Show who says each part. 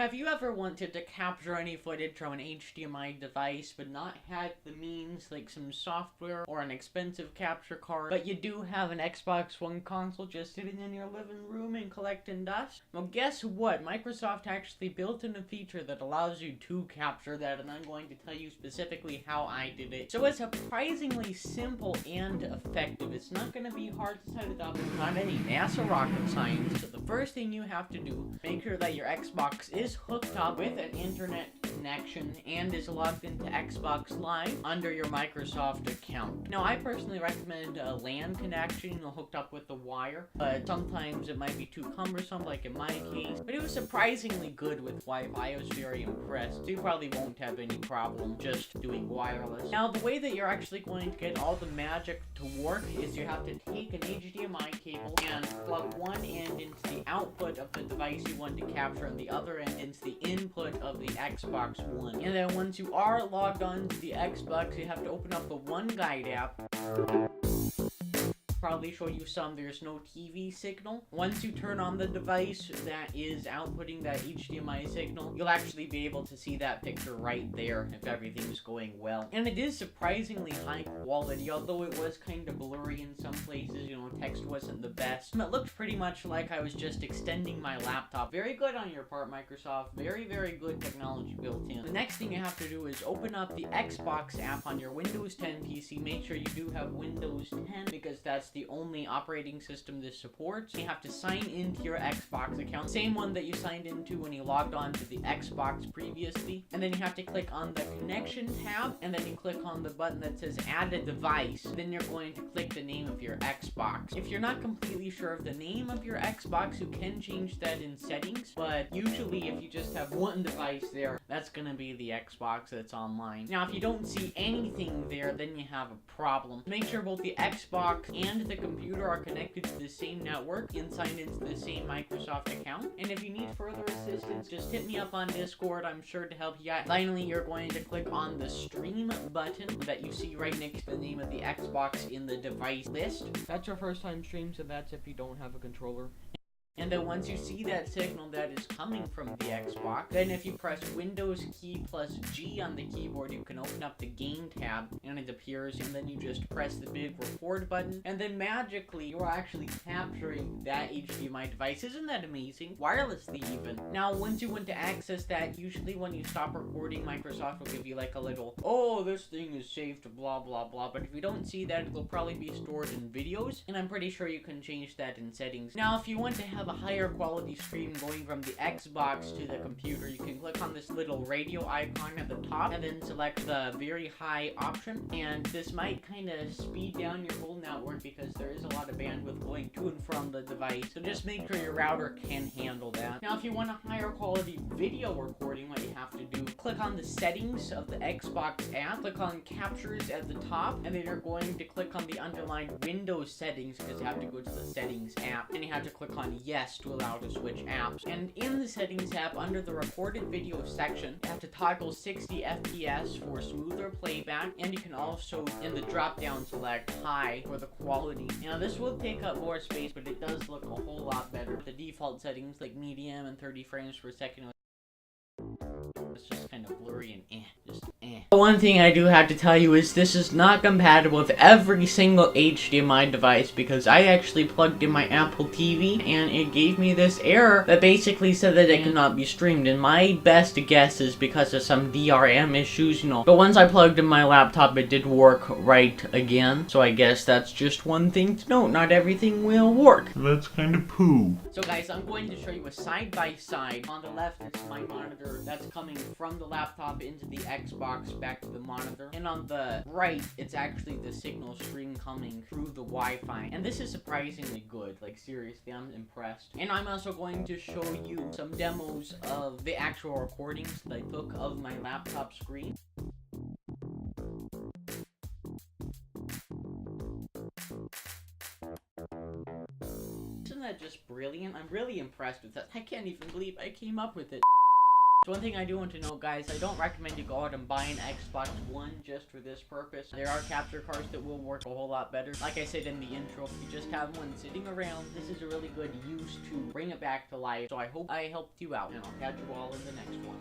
Speaker 1: Have you ever wanted to capture any footage from an HDMI device but not had the means, like some software or an expensive capture card, but you do have an Xbox One console just sitting in your living room and collecting dust? Well, guess what? Microsoft actually built in a feature that allows you to capture that, and I'm going to tell you specifically how I did it. So it's surprisingly simple and effective. It's not going to be hard to set it up. It's not any NASA rocket science. So the first thing you have to do, make sure that your Xbox is hooked up with an internet connection and is logged into Xbox Live under your Microsoft account. Now, I personally recommend a LAN connection hooked up with the wire, but sometimes it might be too cumbersome, like in my case. But it was surprisingly good with Wi-Fi. I was very impressed. So you probably won't have any problem just doing wireless. Now, the way that you're actually going to get all the magic to work is you have to take an HDMI cable and plug one end into the output of the device you want to capture and the other end into the input of the Xbox One. And then once you are logged on to the Xbox, you have to open up the OneGuide app. Probably show you there's no TV signal. Once you turn on the device that is outputting that HDMI signal, you'll actually be able to see that picture right there if everything's going well. And it is surprisingly high quality, although it was kind of blurry in some places, text wasn't the best. It looked pretty much like I was just extending my laptop. Very good on your part, Microsoft. Very, very good technology built in. The next thing you have to do is open up the Xbox app on your Windows 10 PC. Make sure you do have Windows 10 because that's the only operating system this supports. You have to sign into your Xbox account, same one that you signed into when you logged on to the Xbox previously. And then you have to click on the connection tab, and then you click on the button that says add a device. Then you're going to click the name of your Xbox. If you're not completely sure of the name of your Xbox, you can change that in settings, but usually if you just have one device there, that's gonna be the Xbox that's online. Now, if you don't see anything there, then you have a problem. Make sure both the Xbox and the computer are connected to the same network and signed into the same Microsoft account. And if you need further assistance, just hit me up on Discord. I'm sure to help you out. Finally, you're going to click on the stream button that you see right next to the name of the Xbox in the device list. That's your first time stream, so that's if you don't have a controller. And then once you see that signal that is coming from the Xbox, then if you press Windows key plus G on the keyboard, you can open up the game tab and it appears, and then you just press the big record button, and then magically you're actually capturing that HDMI device. Isn't that amazing? Wirelessly even. Now, once you want to access that, usually when you stop recording, Microsoft will give you like a little, oh, this thing is saved to blah blah blah, but if you don't see that, it'll probably be stored in videos, and I'm pretty sure you can change that in settings. Now, if you want to have a higher quality stream going from the Xbox to the computer, you can click on this little radio icon at the top and then select the very high option, and this might kind of speed down your whole network because there is a lot of bandwidth going to and from the device, so just make sure your router can handle that. Now, if you want a higher quality video recording, what you have to do, click on the settings of the Xbox app, click on captures at the top, and then you're going to click on the underlined Windows settings because you have to go to the settings app, and you have to click on yes to allow to switch apps. And in the settings app, under the recorded video section, you have to toggle 60 FPS for smoother playback, and you can also in the drop down select high for the quality. Now, this will take up more space, but it does look a whole lot better. The default settings like medium and 30 frames per second, it's just kind of blurry and just eh. One thing I do have to tell you is this is not compatible with every single HDMI device, because I actually plugged in my Apple TV and it gave me this error that basically said that it cannot be streamed, and my best guess is because of some DRM issues, but once I plugged in my laptop it did work right again, so I guess that's just one thing to note. Not everything will work.
Speaker 2: That's kind of poo.
Speaker 1: So guys, I'm going to show you a side-by-side. On the left, it's my monitor that's coming from the laptop into the Xbox back to the monitor, and on the right, it's actually the signal stream coming through the Wi-Fi, and this is surprisingly good. Like, seriously, I'm impressed. And I'm also going to show you some demos of the actual recordings that I took of my laptop screen. Isn't that just brilliant? I'm really impressed with that. I can't even believe I came up with it. So one thing I do want to know, guys, I don't recommend you go out and buy an Xbox One just for this purpose. There are capture cards that will work a whole lot better. Like I said in the intro, if you just have one sitting around, this is a really good use to bring it back to life. So I hope I helped you out, and I'll catch you all in the next one.